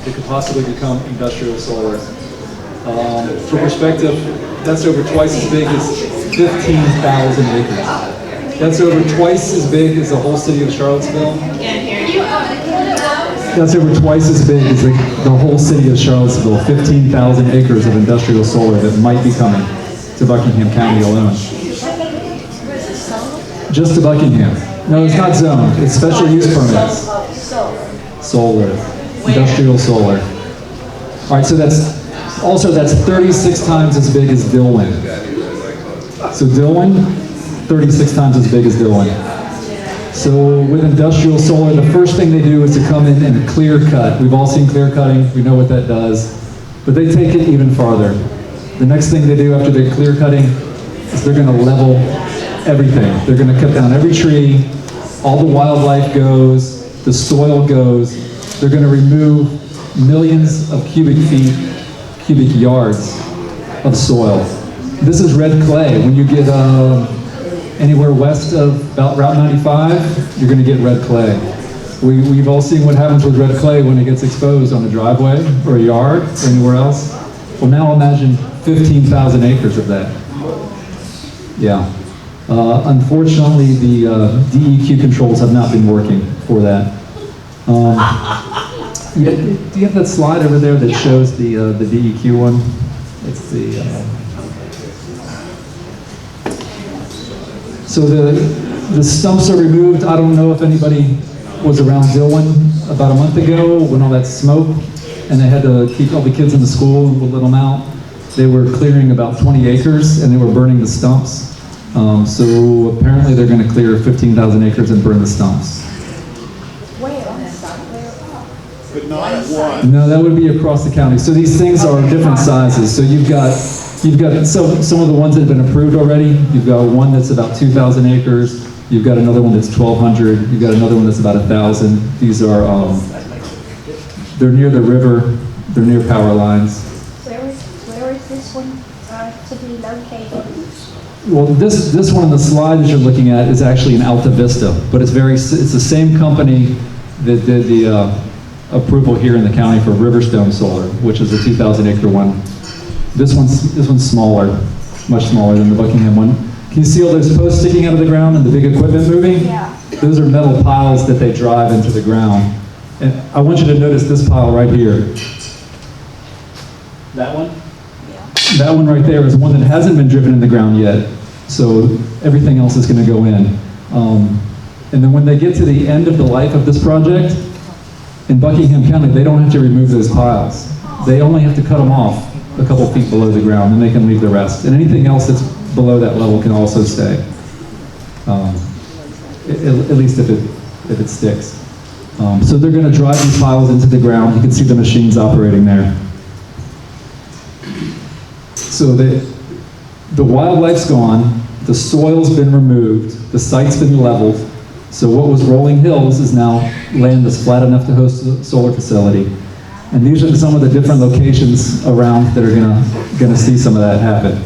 that could possibly become industrial solar. For perspective, that's over twice as big as 15,000 acres. That's over twice as big as the whole city of Charlottesville. That's over twice as big as the whole city of Charlottesville, 15,000 acres of industrial solar that might be coming to Buckingham County alone. Just to Buckingham. No, it's not zoned. It's special use permits. Solar. Industrial solar. All right, so that's 36 times as big as Dillwyn. So Dillwyn, 36 times as big as Dillwyn. So with industrial solar, the first thing they do is to come in and clear cut. We've all seen clear cutting. We know what that does. But they take it even farther. The next thing they do after they're clear cutting is they're going to level everything. They're going to cut down every tree. All the wildlife goes. The soil goes. They're going to remove millions of cubic yards of soil. This is red clay. When you get anywhere west of about Route 95, you're going to get red clay. We've all seen what happens with red clay when it gets exposed on a driveway or a yard or anywhere else. Well, now imagine 15,000 acres of that. Yeah. Unfortunately, the DEQ controls have not been working for that. Do you have that slide over there that shows the DEQ one? It's the so the stumps are removed. I don't know if anybody was around Dillwyn about a month ago when all that smoke, and they had to keep all the kids in the school and let them out. They were clearing about 20 acres and they were burning the stumps. So apparently they're going to clear 15,000 acres and burn the stumps. But not one. No, that would be across the county. So these things are different sizes. So you've got some of the ones that have been approved already. You've got one that's about 2,000 acres. You've got another one that's 1,200. You've got another one that's about 1,000. These are they're near the river. They're near power lines. Where is this one to be located? Well, this one on the slide that you're looking at is actually in Alta Vista, but it's the same company that did the approval here in the county for Riverstone Solar, which is a 2,000 acre one. This one's smaller, much smaller than the Buckingham one. Can you see all those posts sticking out of the ground and the big equipment moving? Yeah. Those are metal piles that they drive into the ground. And I want you to notice this pile right here. That one? That one right there is one that hasn't been driven in the ground yet, so everything else is going to go in. And then when they get to the end of the life of this project, in Buckingham County, they don't have to remove those piles. They only have to cut them off a couple feet below the ground, and they can leave the rest. And anything else that's below that level can also stay, at least if it sticks. So they're going to drive these piles into the ground. You can see the machines operating there. So the wildlife's gone, the soil's been removed, the site's been leveled, so what was rolling hills is now land that's flat enough to host a solar facility. And these are some of the different locations around that are gonna see some of that happen.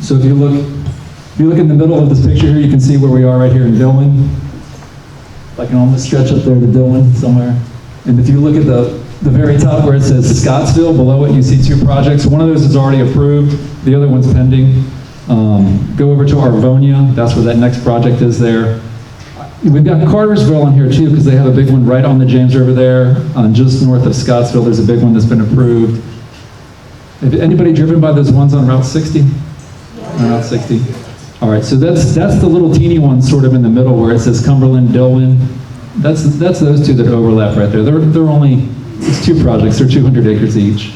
So if you look in the middle of this picture here, you can see where we are right here in Dillwyn. I can almost stretch up there to Dillwyn somewhere. And if you look at the very top where it says Scottsville, below it you see two projects. One of those is already approved, the other one's pending. Go over to Arvonia, that's where that next project is there. We've got Cartersville on here too, because they have a big one right on the James River there, just north of Scottsville. There's a big one that's been approved. Have anybody driven by those ones on Route 60? On Route 60. All right, so that's the little teeny one sort of in the middle where it says Cumberland, Dillwyn. That's those two that overlap right there. They're only, it's two projects, they're 200 acres each.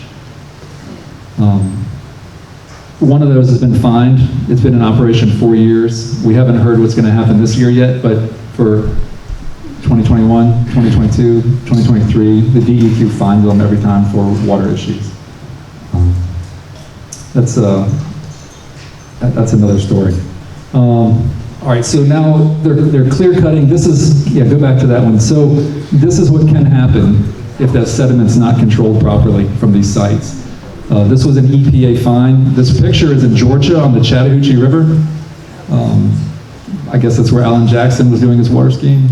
One of those has been fined. It's been in operation 4 years. We haven't heard what's going to happen this year yet, but for 2021, 2022, 2023, the DEQ fines them every time for water issues. That's another story. All right, so now they're clear cutting. This is, go back to that one. So this is what can happen if that sediment's not controlled properly from these sites. This was an EPA fine. This picture is in Georgia on the Chattahoochee River. I guess that's where Alan Jackson was doing his water skiing.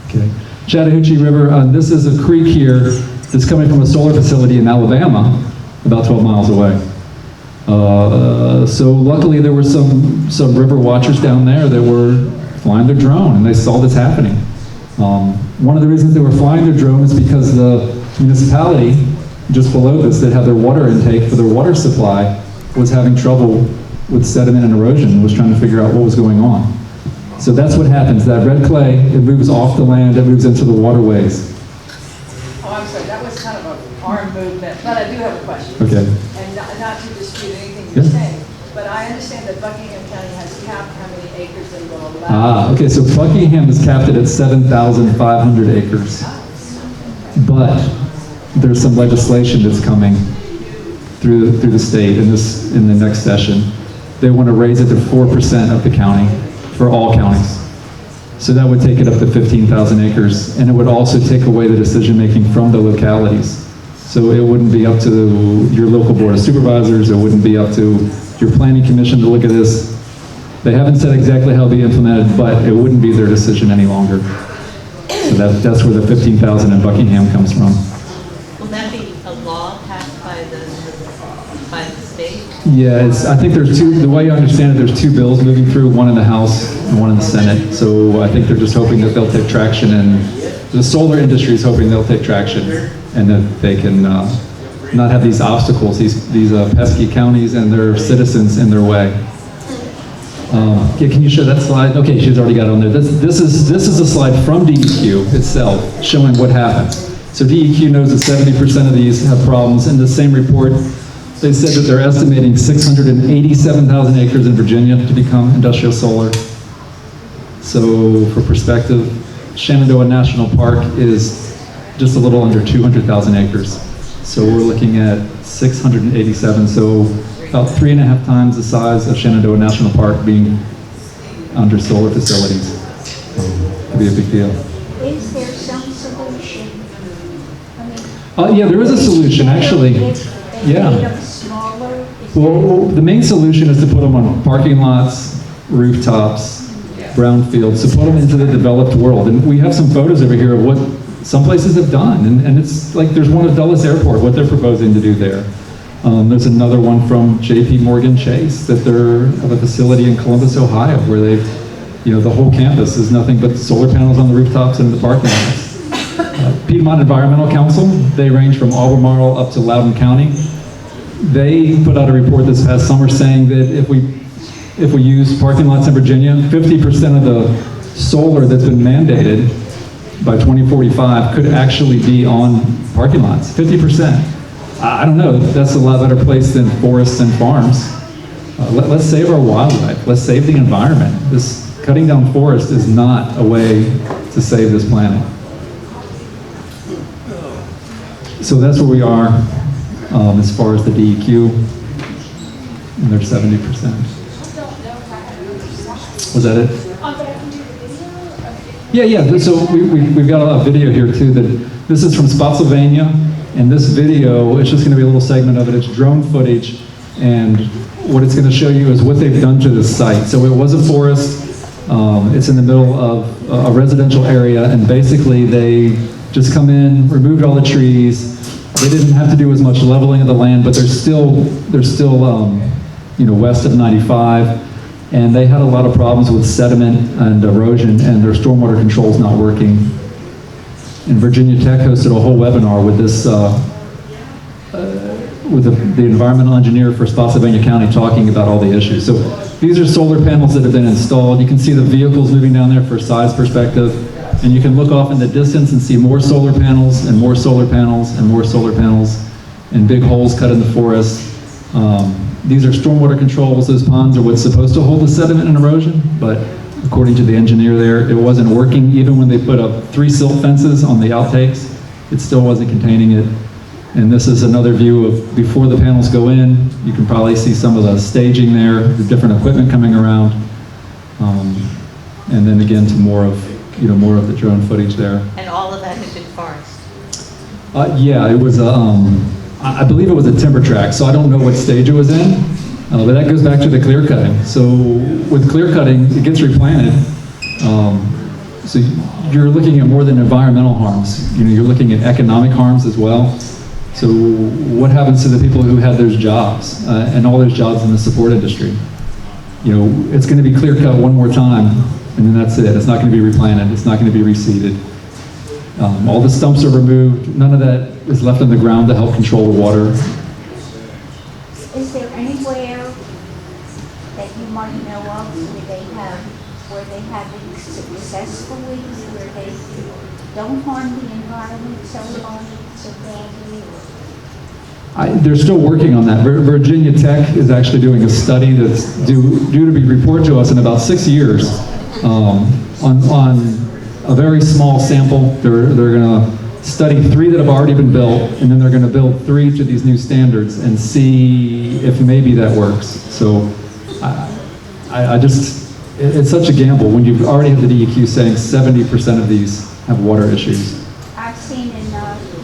Okay. Chattahoochee River, this is a creek here that's coming from a solar facility in Alabama, about 12 miles away. So luckily there were some river watchers down there that were flying their drone, and they saw this happening. One of the reasons they were flying their drone is because the municipality just below this that had their water intake for their water supply was having trouble with sediment and erosion and was trying to figure out what was going on. So that's what happens. That red clay, it moves off the land, it moves into the waterways. Oh, I'm sorry, that was kind of an arm movement, but I do have a question. Okay. And not to dispute anything you're saying, but I understand that Buckingham County has capped how many acres they will allow. Okay, so Buckingham is capped at 7,500 acres. But there's some legislation that's coming through the state in the next session. They want to raise it to 4% of the county for all counties. So that would take it up to 15,000 acres, and it would also take away the decision-making from the localities. So it wouldn't be up to your local board of supervisors, it wouldn't be up to your planning commission to look at this. They haven't said exactly how it'll be implemented, but it wouldn't be their decision any longer. So that's where the 15,000 in Buckingham comes from. Will that be a law passed by the state? Yeah, I think there's two, the way I understand it, there's two bills moving through, one in the House and one in the Senate. So I think they're just hoping that they'll take traction, and the solar industry is hoping they'll take traction and that they can not have these obstacles, these pesky counties and their citizens in their way. Yeah, can you show that slide? Okay, she's already got it on there. This is a slide from DEQ itself showing what happens. So DEQ knows that 70% of these have problems. In the same report, they said that they're estimating 687,000 acres in Virginia to become industrial solar. So for perspective, Shenandoah National Park is just a little under 200,000 acres. So we're looking at 687, so about 3.5 times the size of Shenandoah National Park being under solar facilities. Could be a big deal. Is there some solution? I mean, Yeah, there is a solution, actually. Yeah. Made them smaller? Well, the main solution is to put them on parking lots, rooftops, brownfields, to put them into the developed world. And we have some photos over here of what some places have done. And it's like there's one at Dulles Airport, what they're proposing to do there. There's another one from J.P. Morgan Chase that they're have a facility in Columbus, Ohio, where they've, the whole campus is nothing but solar panels on the rooftops and the parking lots. Piedmont Environmental Council, they range from Albemarle up to Loudoun County. They put out a report this past summer saying that if we use parking lots in Virginia, 50% of the solar that's been mandated by 2045 could actually be on parking lots, 50%. I don't know, that's a lot better place than forests and farms. Let's save our wildlife, let's save the environment. This cutting down forest is not a way to save this planet. So that's where we are as far as the DEQ, and they're 70%. Was that it? Yeah, so we've got a video here too. This is from Spotsylvania, and this video, it's just going to be a little segment of it. It's drone footage, and what it's going to show you is what they've done to this site. So it was a forest. It's in the middle of a residential area, and basically they just come in, removed all the trees. They didn't have to do as much leveling of the land, but they're still west of 95. And they had a lot of problems with sediment and erosion, and their stormwater control's not working. And Virginia Tech hosted a whole webinar with this, with the environmental engineer for Spotsylvania County talking about all the issues. So these are solar panels that have been installed. You can see the vehicles moving down there for size perspective, and you can look off in the distance and see more solar panels and more solar panels and more solar panels, and big holes cut in the forest. These are stormwater controls. Those ponds are what's supposed to hold the sediment and erosion, but according to the engineer there, it wasn't working. Even when they put up 3 silt fences on the outtakes, it still wasn't containing it. And this is another view of before the panels go in. You can probably see some of the staging there, the different equipment coming around. And then again to more of the drone footage there. And all of that had been forest? Yeah, it was I believe it was a timber tract, so I don't know what stage it was in, but that goes back to the clear cutting. So with clear cutting, it gets replanted, So you're looking at more than environmental harms. You're looking at economic harms as well. So what happens to the people who had those jobs and all those jobs in the support industry? It's going to be clear cut one more time, and then that's it. It's not going to be replanted. It's not going to be reseeded. All the stumps are removed. None of that is left on the ground to help control the water. Is there anywhere that you might know of where they have it successfully, where they don't harm the environment so badly? They're still working on that. Virginia Tech is actually doing a study that's due to be reported to us in about 6 years on a very small sample. They're going to study 3 that have already been built, and then they're going to build 3 to these new standards and see if maybe that works. So it's such a gamble when you already have the DEQ saying 70% of these have water issues. I've seen in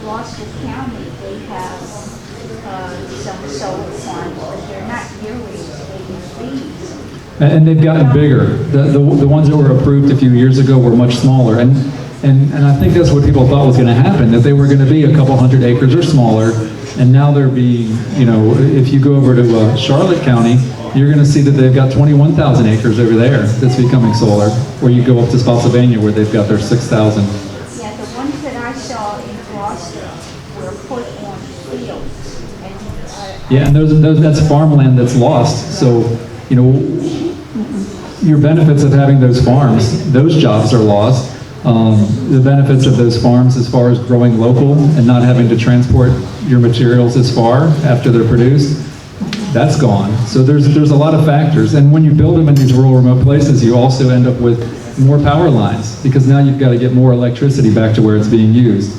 Gloucester County, they have some solar farms, but they're not nearly as big as these. And they've gotten bigger. The ones that were approved a few years ago were much smaller. And I think that's what people thought was going to happen, that they were going to be a couple hundred acres or smaller. And now they're being, if you go over to Charlotte County, you're going to see that they've got 21,000 acres over there that's becoming solar. Or you go up to Spotsylvania where they've got their 6,000. Yeah, the ones that I saw in Gloucester were put on fields. Yeah, and that's farmland that's lost. So, your benefits of having those farms, those jobs are lost. The benefits of those farms as far as growing local and not having to transport your materials as far after they're produced, that's gone. So there's a lot of factors. And when you build them in these rural remote places, you also end up with more power lines because now you've got to get more electricity back to where it's being used.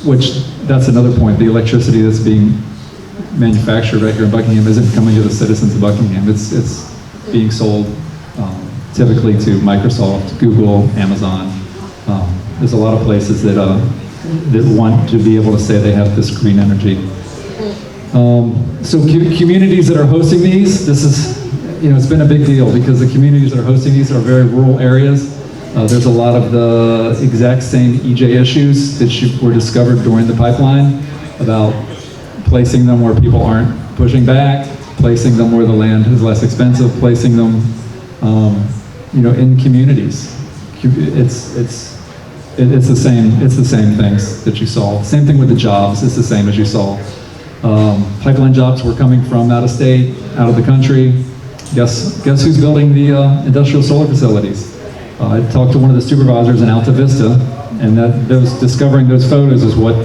Which, that's another point, the electricity that's being manufactured right here in Buckingham isn't coming to the citizens of Buckingham. It's being sold typically to Microsoft, Google, Amazon. There's a lot of places that want to be able to say they have this green energy. So communities that are hosting these, this is, it's been a big deal because the communities that are hosting these are very rural areas. There's a lot of the exact same EJ issues that were discovered during the pipeline about placing them where people aren't pushing back, placing them where the land is less expensive, placing them, in communities. It's the same things that you saw. Same thing with the jobs. It's the same as you saw. Pipeline jobs were coming from out of state, out of the country. Guess who's building the industrial solar facilities? I talked to one of the supervisors in Alta Vista, and discovering those photos is what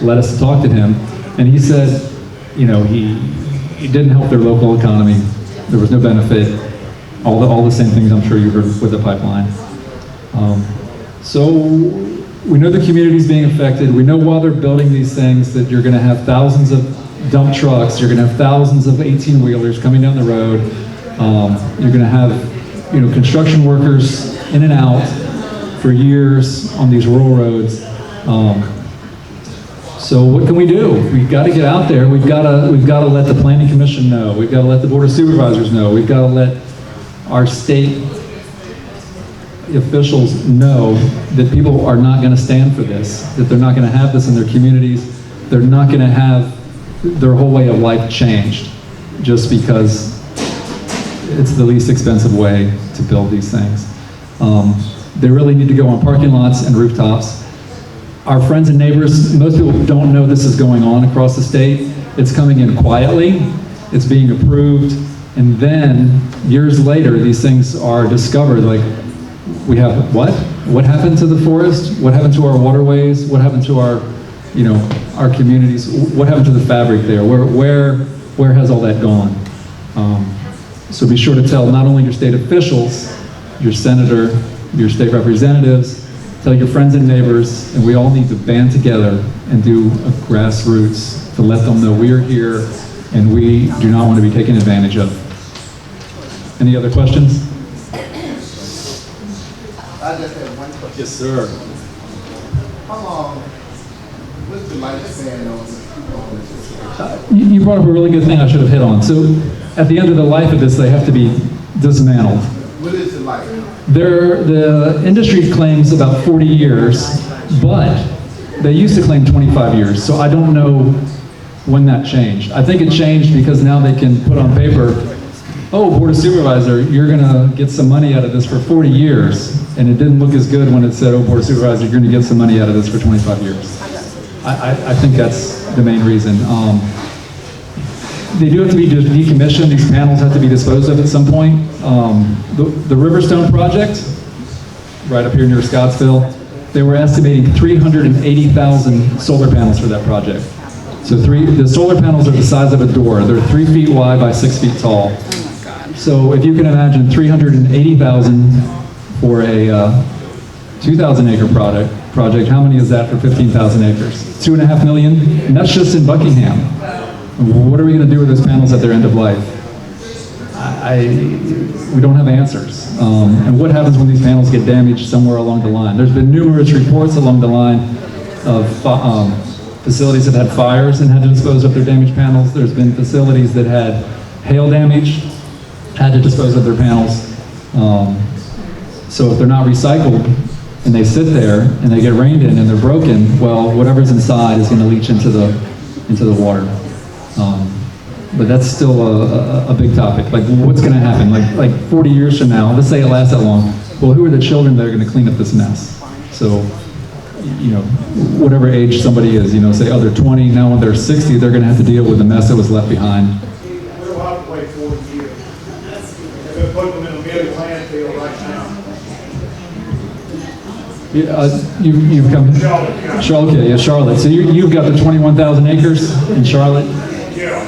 led us to talk to him. And he said, he didn't help their local economy. There was no benefit. All the same things I'm sure you heard with the pipeline. So we know the community's being affected. We know while they're building these things that you're going to have thousands of dump trucks. You're going to have thousands of 18-wheelers coming down the road. You're going to have, construction workers in and out for years on these rural roads. So what can we do? We've got to get out there. We've got to let the Planning Commission know. We've got to let the Board of Supervisors know. We've got to let our state officials know that people are not going to stand for this, that they're not going to have this in their communities. They're not going to have their whole way of life changed just because it's the least expensive way to build these things. They really need to go on parking lots and rooftops. Our friends and neighbors, most people don't know this is going on across the state. It's coming in quietly, it's being approved, and then years later, these things are discovered, like, we have what? What happened to the forest? What happened to our waterways? What happened to our, our communities? What happened to the fabric there? Where has all that gone? So be sure to tell not only your state officials, your senator, your state representatives, tell your friends and neighbors, and we all need to band together and do a grassroots to let them know we are here and we do not want to be taken advantage of. Any other questions? I just have one question. Yes, sir. How long, what's the lifespan on this? You brought up a really good thing I should have hit on. So at the end of the life of this, they have to be dismantled. What is the life? The industry claims about 40 years, but they used to claim 25 years, so I don't know when that changed. I think it changed because now they can put on paper, oh, Board of Supervisor, you're gonna get some money out of this for 40 years, and it didn't look as good when it said, oh, Board of Supervisor, you're gonna get some money out of this for 25 years. I think that's the main reason. They do have to be decommissioned. These panels have to be disposed of at some point. The Riverstone project, right up here near Scottsville, they were estimating 380,000 solar panels for that project. So the solar panels are the size of a door. They're 3 feet wide by 6 feet tall. So if you can imagine 380,000 for a 2,000 acre project, how many is that for 15,000 acres? 2.5 million, and that's just in Buckingham. What are we going to do with those panels at their end of life? We don't have answers. And what happens when these panels get damaged somewhere along the line? There's been numerous reports along the line of facilities that had fires and had to dispose of their damaged panels. There's been facilities that had hail damage, had to dispose of their panels. So if they're not recycled and they sit there and they get rained in and they're broken, well, whatever's inside is going to leach into the water. But that's still a big topic. Like, what's going to happen? Like 40 years from now, let's say it lasts that long. Well, who are the children that are going to clean up this mess? So, you know, whatever age somebody is, you know, say, oh, they're 20, now when they're 60, they're going to have to deal with the mess that was left behind. We'll have to wait 40 years. They're going to put them in a million landfill right now. You've come Charlotte County. Charlotte. So you've got the 21,000 acres in Charlotte. Yeah,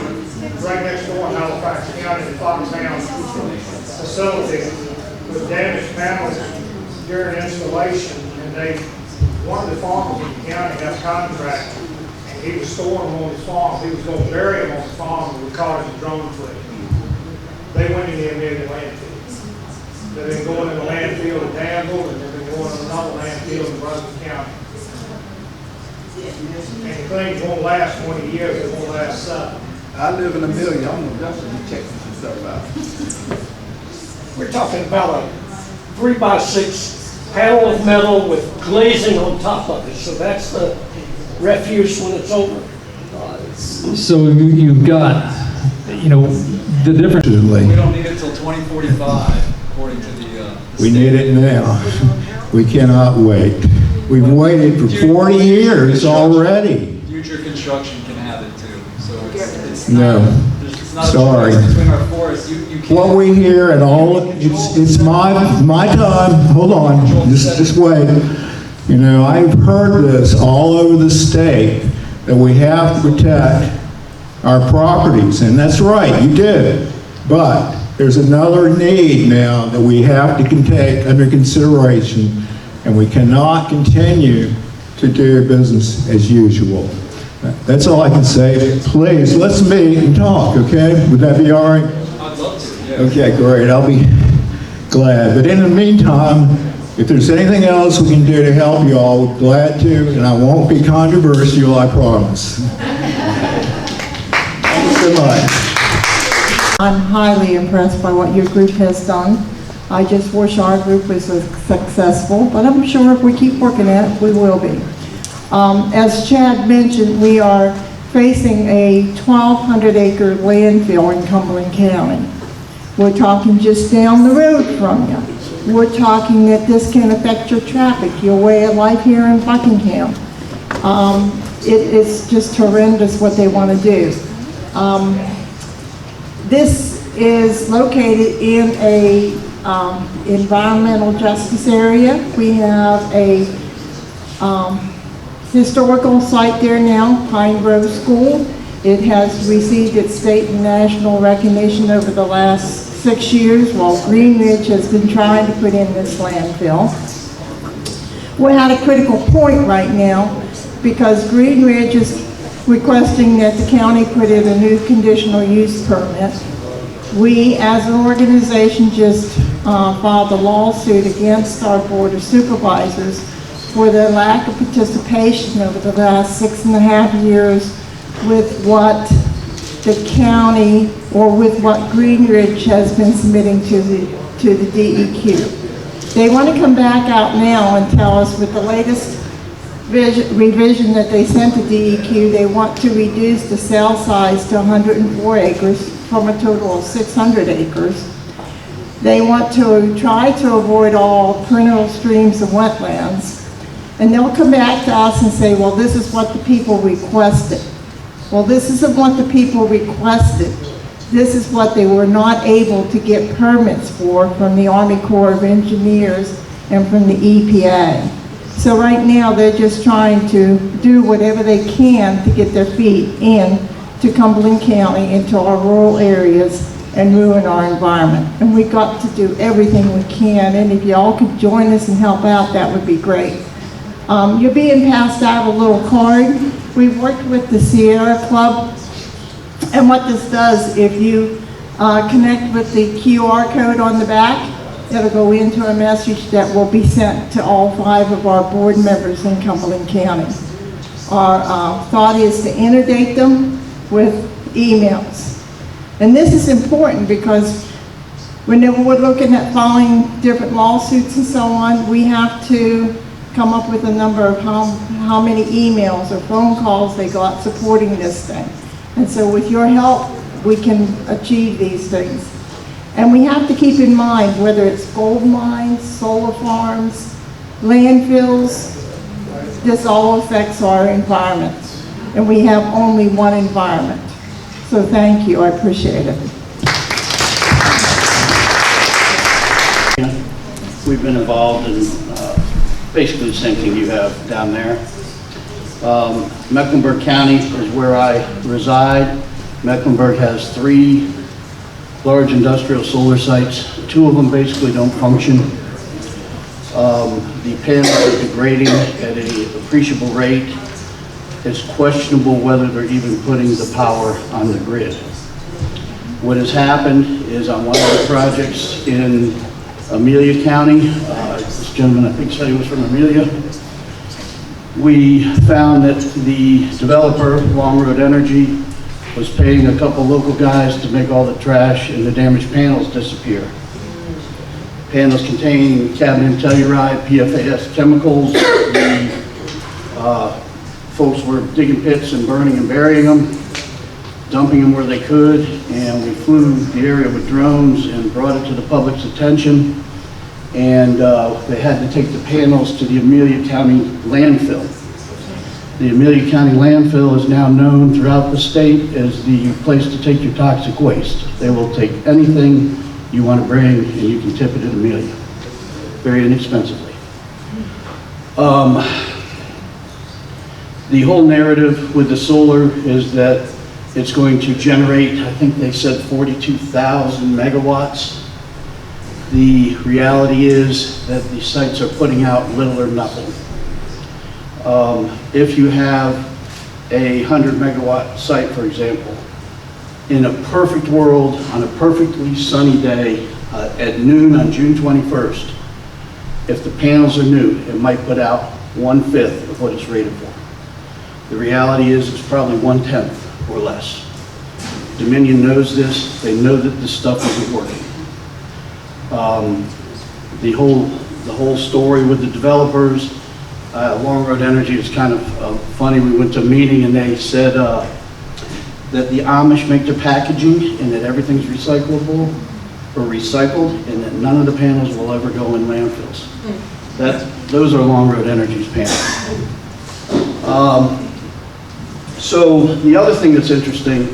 right next door in Halifax County, the Foxhound facility with damaged panels during installation, and one of the farmers in the county has a contract, and he was storing them on his farm. He was going to bury them on the farm and would cause a drone flick. They went in there and made a landfill. They've been going in the landfill in Danville, and they've been going in another landfill in Brunswick County. And things won't last 20 years, it won't last 7. I live in a million, I'm gonna definitely check some stuff out. We're talking about a 3x6 panel of metal with glazing on top of it, so that's the refuse when it's over. So you've got, you know, the difference. We don't need it till 2045, according to the We need it now. We cannot wait. We've waited for 40 years already. Future construction can have it too. So it's No, not sorry. a choice between our forests. You can't. What we hear and all, it's my time. Hold on, just wait. You know, I've heard this all over the state that we have to protect our properties, and that's right, you did. But there's another need now that we have to take under consideration, and we cannot continue to do business as usual. That's all I can say. Please, let's meet and talk, okay? Would that be all right? I'd love to, yeah. Okay, great. I'll be glad. But in the meantime, if there's anything else we can do to help you all, we're glad to, and I won't be controversial, I promise. Thank you so much. I'm highly impressed by what your group has done. I just wish our group was successful, but I'm sure if we keep working at it, we will be. As Chad mentioned, we are facing a 1,200 acre landfill in Cumberland County. We're talking just down the road from you. We're talking that this can affect your traffic, your way of life here in Buckingham. It's just horrendous what they want to do. This is located in a environmental justice area. We have a historical site there now, Pine Grove School. It has received its state and national recognition over the last 6 years, while Green Ridge has been trying to put in this landfill. We're at a critical point right now because Green Ridge is requesting that the county put in a new conditional use permit. We, as an organization, just filed a lawsuit against our Board of Supervisors for the lack of participation over the last 6.5 years with what the county or with what Green Ridge has been submitting to the to the DEQ. They want to come back out now and tell us with the latest revision that they sent to DEQ, they want to reduce the cell size to 104 acres from a total of 600 acres. They want to try to avoid all perennial streams and wetlands. And they'll come back to us and say, well, this is what the people requested. Well, this isn't what the people requested. This is what they were not able to get permits for from the Army Corps of Engineers and from the EPA. So right now, they're just trying to do whatever they can to get their feet in to Cumberland County, into our rural areas, and ruin our environment. And we've got to do everything we can, and if y'all could join us and help out, that would be great. You're being passed out a little card. We've worked with the Sierra Club, and what this does, if you connect with the QR code on the back, it'll go into a message that will be sent to all 5 of our board members in Cumberland County. Our thought is to inundate them with emails. And this is important because whenever we're looking at filing different lawsuits and so on, we have to come up with a number of how many emails or phone calls they got supporting this thing. And so with your help, we can achieve these things. And we have to keep in mind whether it's gold mines, solar farms, landfills, this all affects our environment. And we have only one environment. So thank you, I appreciate it. We've been involved in basically the same thing you have down there. Mecklenburg County is where I reside. Mecklenburg has 3 large industrial solar sites. 2 of them basically don't function. The panels are degrading at an appreciable rate. It's questionable whether they're even putting the power on the grid. What has happened is on one of the projects in Amelia County, this gentleman I think said he was from Amelia, we found that the developer, Long Road Energy, was paying a couple local guys to make all the trash and the damaged panels disappear. Panels contain cadmium telluride, PFAS chemicals. The folks were digging pits and burning and burying them, dumping them where they could, and we flew the area with drones and brought it to the public's attention, and they had to take the panels to the Amelia County landfill. The Amelia County landfill is now known throughout the state as the place to take your toxic waste. They will take anything you want to bring and you can tip it at Amelia, very inexpensively. The whole narrative with the solar is that it's going to generate, I think they said 42,000 megawatts. The reality is that the sites are putting out little or nothing. If you have a 100 megawatt site, for example, in a perfect world, on a perfectly sunny day, at noon on June 21st, if the panels are new, it might put out 1/5 of what it's rated for. The reality is it's probably 1/10 or less. Dominion knows this. They know that this stuff isn't working. The whole story with the developers, Long Road Energy is kind of funny. We went to a meeting and they said that the Amish make their packaging and that everything's recyclable or recycled and that none of the panels will ever go in landfills. Those are Long Road Energy's panels. So the other thing that's interesting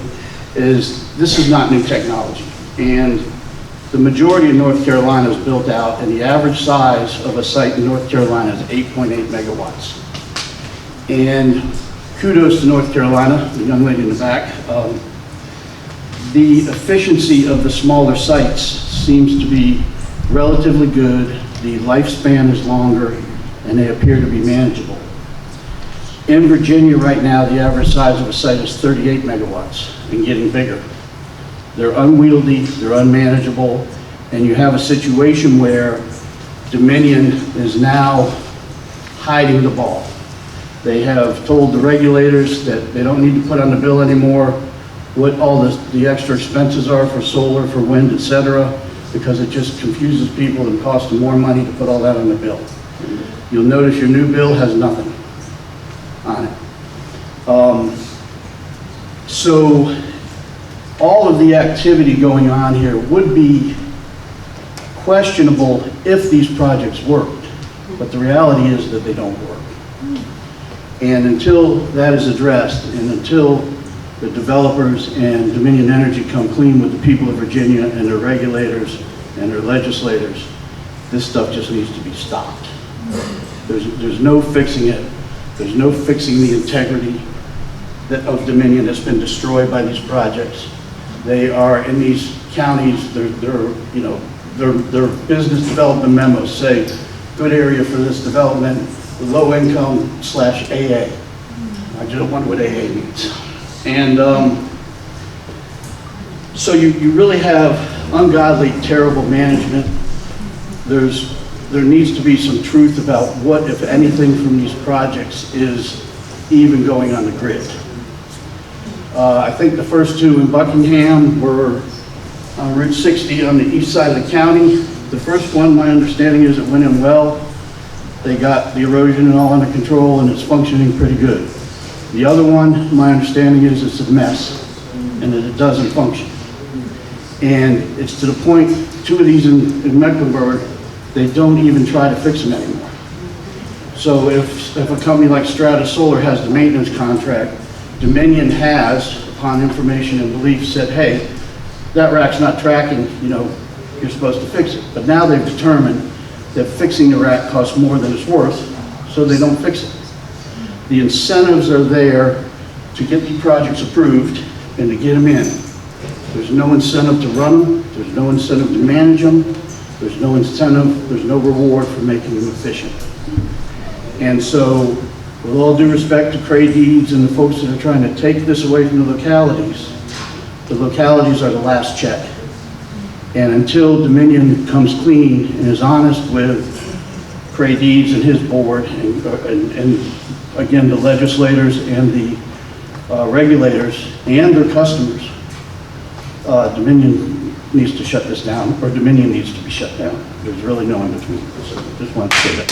is this is not new technology, and the majority of North Carolina is built out, and the average size of a site in North Carolina is 8.8 megawatts. And kudos to North Carolina, the young lady in the back. The efficiency of the smaller sites seems to be relatively good. The lifespan is longer, and they appear to be manageable. In Virginia right now, the average size of a site is 38 megawatts and getting bigger. They're unwieldy, they're unmanageable, and you have a situation where Dominion is now hiding the ball. They have told the regulators that they don't need to put on the bill anymore what all the extra expenses are for solar, for wind, etc. because it just confuses people and costs them more money to put all that on the bill. You'll notice your new bill has nothing on it. So all of the activity going on here would be questionable if these projects worked, but the reality is that they don't work. And until that is addressed, and until the developers and Dominion Energy come clean with the people of Virginia and their regulators and their legislators, this stuff just needs to be stopped. There's no fixing it. There's no fixing the integrity of Dominion that's been destroyed by these projects. They are in these counties, their business development memos say, good area for this development, low income / AA. I don't wonder what AA means. And so you really have ungodly, terrible management. There needs to be some truth about what, if anything, from these projects is even going on the grid. I think the first two in Buckingham were on Route 60 on the east side of the county. The first one, my understanding is it went in well. They got the erosion and all under control and it's functioning pretty good. The other one, my understanding is it's a mess and that it doesn't function. And it's to the point, two of these in Mecklenburg, they don't even try to fix them anymore. So if a company like Strata Solar has the maintenance contract, Dominion has, upon information and belief, said, hey, that rack's not tracking, you're supposed to fix it. But now they've determined that fixing the rack costs more than it's worth, so they don't fix it. The incentives are there to get the projects approved and to get them in. There's no incentive to run them, there's no incentive to manage them, there's no incentive, there's no reward for making them efficient. And so, with all due respect to Cray Deeds and the folks that are trying to take this away from the localities are the last check. And until Dominion comes clean and is honest with Cray Deeds and his board, and again, the legislators and the regulators and their customers, Dominion needs to shut this down, or Dominion needs to be shut down. There's really no in between. So just wanted to say that.